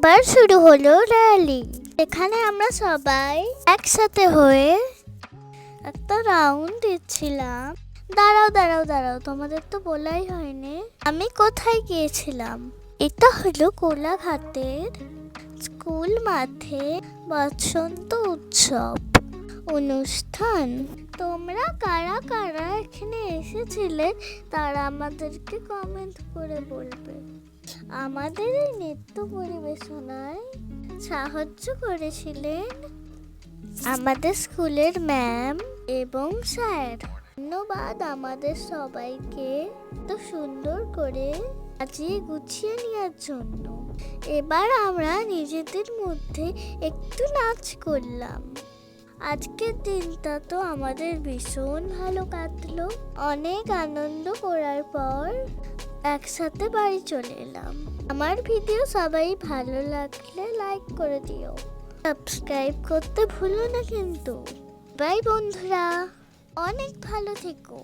এবার শুরু হলো র্যালি। এখানে আমরা সবাই একসাথে হয়ে একটা রাউন্ড দিচ্ছিলাম। দাঁড়াও দাঁড়াও দাঁড়াও, তোমাদের তো বলাই হয়নি আমি কোথায় গিয়েছিলাম। এটা হলো কোলাঘাটের স্কুল মাঠে বসন্ত উৎসব অনুষ্ঠান। তোমরা কারা কারা এখানে এসেছিলে তারা আমাদেরকে কমেন্ট করে বলবে। আমাদের এই নৃত্য পরিবেশনায় সাহায্য করেছিলেন আমাদের স্কুলের ম্যাম এবং স্যার। ধন্যবাদ আমাদের সবাইকে এত সুন্দর করে সাজিয়ে গুছিয়ে নেওয়ার জন্য। এবার আমরা নিজেদের মধ্যে একটু নাচ করলাম। আজকের দিনটা তো আমাদের ভীষণ ভালো কাটলো। অনেক আনন্দ করার পর একসাথে বাড়ি চলে এলাম। আমার ভিডিও সবাই ভালো লাগলে লাইক করে দিও, সাবস্ক্রাইব করতে ভুলো না কিন্তু। বাই বন্ধুরা, অনেক ভালো থেকো।